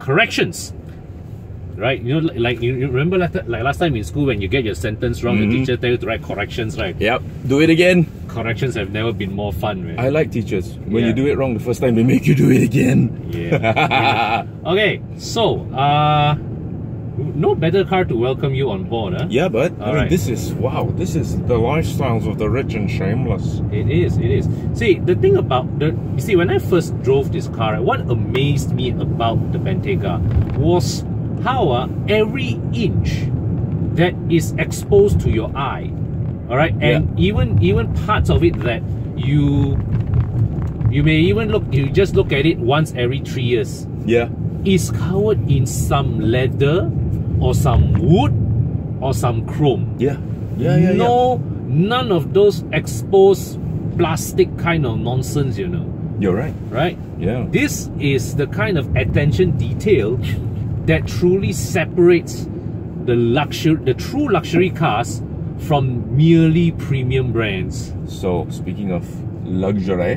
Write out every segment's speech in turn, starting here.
corrections. Right, you know, like you remember like last time in school when you get your sentence wrong, the teacher tell you to write corrections, right? Yep, do it again. Corrections have never been more fun, right? I like teachers. When you do it wrong the first time, they make you do it again. Yeah. Okay, so no better car to welcome you on board, huh? Yeah, but I mean, this is this is the lifestyles of the rich and shameless. It is. See, the thing about you see, when I first drove this car, what amazed me about the Bentayga was how every inch that is exposed to your eye, all right, and even parts of it that you may even just look at it once every 3 years, is covered in some leather or some wood or some chrome. None of those exposed plastic kind of nonsense, you know. You're right. Right? Yeah. This is the kind of attention detail that truly separates the true luxury cars from merely premium brands. So speaking of luxury,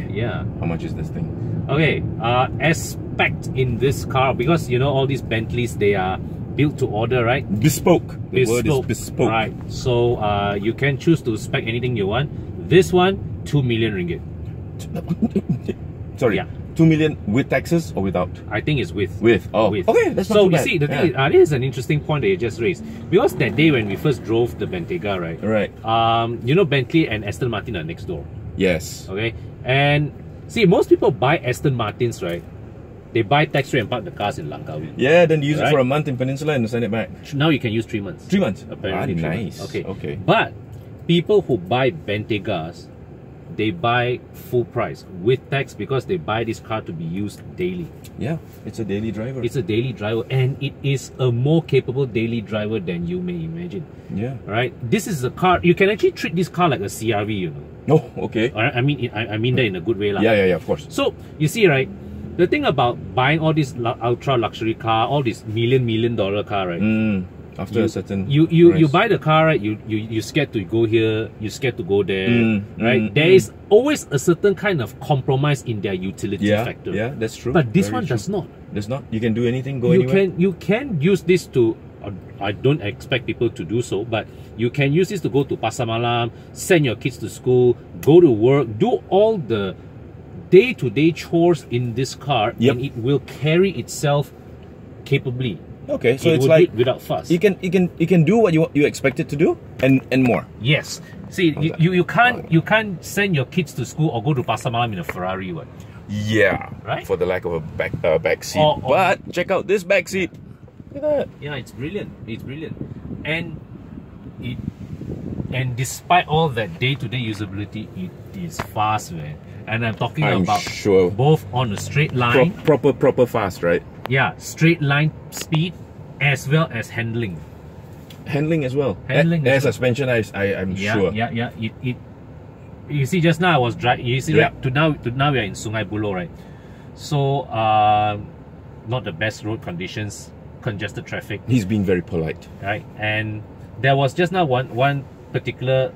how much is this thing? Okay, aspect in this car, because you know all these Bentleys, they are built to order, right? Bespoke. The word is bespoke. Right. So you can choose to spec anything you want. This one, 2 million ringgit. Sorry. 2 million with taxes or without? I think it's with. Oh, with. Okay, that's not so too bad. You see, the thing is, this is an interesting point that you just raised, because that day when we first drove the Bentayga, right? You know, Bentley and Aston Martin are next door. Yes. Okay, and see, most people buy Aston Martins, right? They buy tax-free and park the cars in Langkawi. Yeah, then use it for a month in Peninsula and send it back. Now you can use 3 months. 3 months? Apparently. Nice. Okay. But people who buy Bentaygas, they buy full price with tax, because they buy this car to be used daily. Yeah, it's a daily driver. It's a daily driver, and it is a more capable daily driver than you may imagine. Yeah. Right? This is a car, you can actually treat this car like a CRV, you know. Oh, okay. I mean that in a good way. Yeah, of course. So, you see, right, the thing about buying all this ultra luxury car, all this million dollar car, right? After a certain you buy the car, right? You scared to go here, you scared to go there, right? There is always a certain kind of compromise in their utility factor. Yeah, that's true. But this one does not. Does not. You can do anything, go anywhere. You can use this to. I don't expect people to do so, but you can use this to go to Pasar Malam, send your kids to school, go to work, do all the day-to-day chores in this car, and it will carry itself capably. Okay, so it's like without fuss. You can do what you expect it to do and more. Yes. See, you can't send your kids to school or go to Pasar Malam in a Ferrari, what? Yeah. Right. For the lack of a back seat. But check out this back seat. Look at that. Yeah, it's brilliant. It's brilliant, and despite all that day-to-day usability, it is fast, man. And I'm talking about both on a straight line, proper fast, right? Yeah, straight line speed as well as handling. Handling as well. Air suspension, I'm sure. Yeah. You see, just now I was driving. You see, right? To now we are in Sungai Buloh, right? So not the best road conditions, congested traffic. He's being very polite, right? And there was just now one particular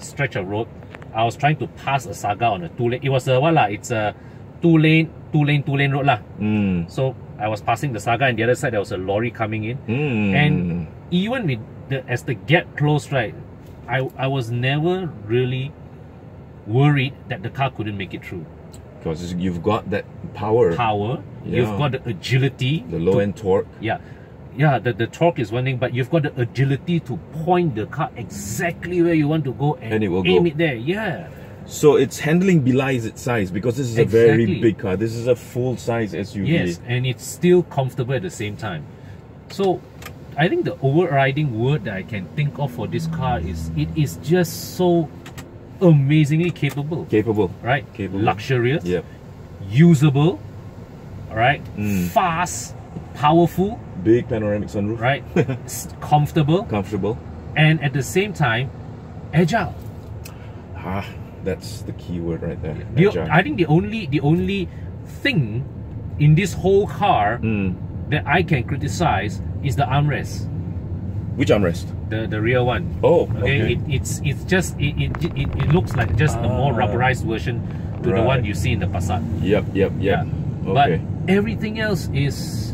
stretch of road. I was trying to pass a Saga on a 2-lane. It was it's a two lane road lah. So I was passing the Saga, and the other side there was a lorry coming in. And even with as the gap closed, right, I was never really worried that the car couldn't make it through. Because you've got that power. You've got the agility, the low end torque. The torque is one thing, but you've got the agility to point the car exactly where you want to go and it will aim it there. Yeah. So its handling belies its size, because this is a very big car. This is a full-size SUV. Yes, and it's still comfortable at the same time. So I think the overriding word that I can think of for this car is it is just so amazingly capable. Right? Luxurious. Yep. Usable. Right? Fast. Powerful. Big panoramic sunroof. Right? Comfortable. And at the same time, agile. That's the key word right there. I think the only thing in this whole car that I can criticize is the armrest. Which armrest? The rear one. Oh, okay. It looks like just a more rubberized version to the one you see in the Passat. Yep. Yeah. Okay. But everything else is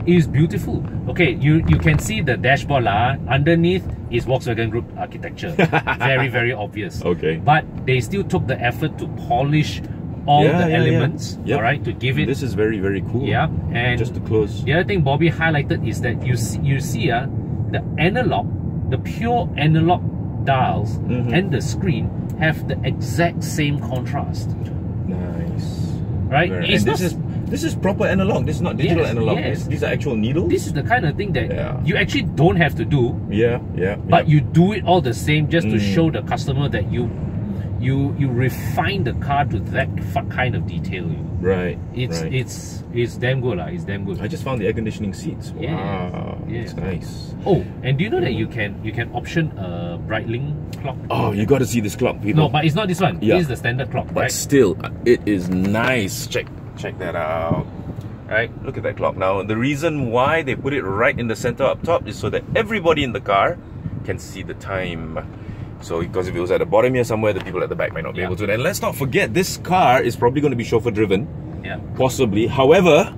is beautiful. Okay, you can see the dashboard lah. Underneath is Volkswagen Group architecture. Very, very obvious. Okay. But they still took the effort to polish all the elements, Yep. all right, to give it. This is very, very cool. Yeah, and just to close. the other thing Bobby highlighted is that you see the analog, the pure analog dials and the screen have the exact same contrast. Nice. Right? And this is proper analog. This is not digital analog. Yes. These are actual needles. This is the kind of thing that you actually don't have to do. But you do it all the same just to show the customer that you refine the car to that kind of detail. Right. It's damn good lah. It's damn good. I just found the air conditioning seats. Wow. It's nice. Oh, and do you know that you can option a Breitling clock? Oh, you got to see this clock, people. No, but it's not this one. This is the standard clock, but right? still, it is nice. Check that out. Right, look at that clock. Now, the reason why they put it right in the center up top is so that everybody in the car can see the time. So, because if it was at the bottom here somewhere, the people at the back might not be able to. And let's not forget, this car is probably going to be chauffeur driven. Yeah. Possibly. However,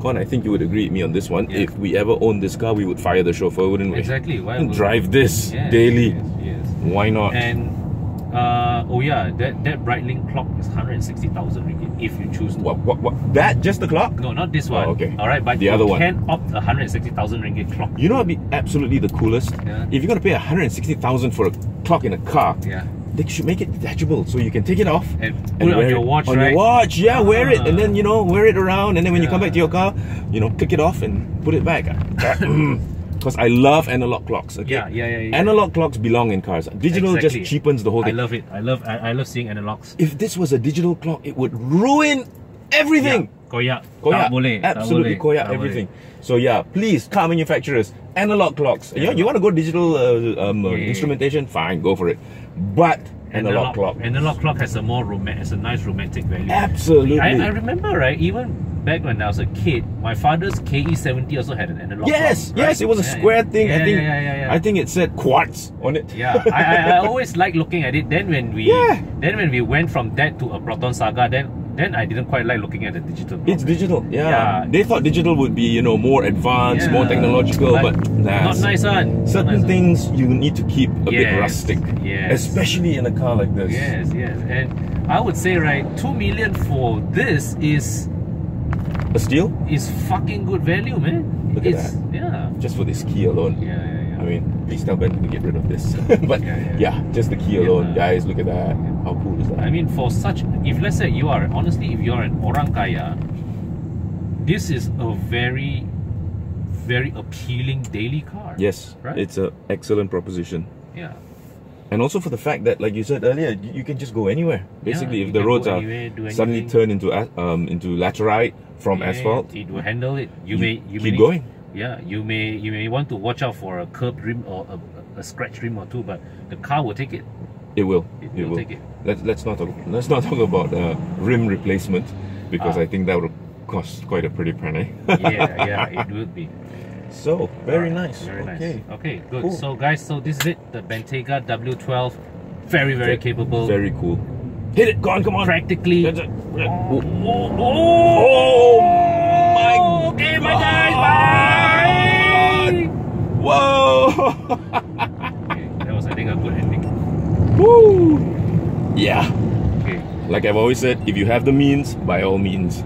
Kon, I think you would agree with me on this one. If we ever owned this car, we would fire the chauffeur, wouldn't we? Exactly. Why and drive this daily. Yes. Why not? And that Breitling clock is 160,000 ringgit if you choose to. What? That just the clock? No, not this one. Oh, okay. All right, but the other one. You can opt a 160,000 ringgit clock. You know what'd be absolutely the coolest? Yeah. If you're gonna pay 160,000 for a clock in a car, they should make it detachable so you can take it off and put it on your watch, on right? your watch, wear it, and then wear it around, and then when you come back to your car, click it off and put it back. Because I love analog clocks. Okay? Yeah. Analog clocks belong in cars. Digital just cheapens the whole thing. I love it. I love seeing analogs. If this was a digital clock, it would ruin everything. Koyak. Absolutely koyak everything. So please, car manufacturers, analog clocks. You want to go digital instrumentation? Fine, go for it. But analog clock. Analog clock has a nice romantic value. Absolutely. I remember, right? Even back when I was a kid, my father's KE70 also had an analog clock. Yes, it was a square thing. I think it said quartz on it. I always liked looking at it. Then when we went from that to a Proton Saga, then I didn't quite like looking at the digital clock. It's digital, They thought digital would be, more advanced, more technological, but not nice one. Certain things you need to keep a bit rustic. Especially in a car like this. Yes. And I would say, right, 2 million for this is a steal? Is fucking good value, man. Look at that. Yeah. Just for this key alone. I mean, please tell Bentley to get rid of this. But just the key alone, guys, look at that. How cool is that? I mean, for such, if let's say if you're an orang kaya, this is a very, very appealing daily car. Yes, right? It's an excellent proposition. Yeah. And also for the fact that, like you said earlier, you can just go anywhere. Basically, if the roads are suddenly turned into laterite from asphalt, it will handle it. You may keep going. Yeah, you may want to watch out for a curved rim or a scratch rim or two, but the car will take it. It will. It will take it. Let's not talk about rim replacement, because I think that would cost quite a pretty penny. It would be. So very nice. Very nice. Okay, good. Cool. So guys, this is it. The Bentayga W12, very capable. Very cool. Hit it, come on. Practically. Oh my God. Okay, my guys. Bye. Whoa. Okay, that was, I think, a good ending. Woo. Yeah. Okay. Like I've always said, if you have the means, by all means,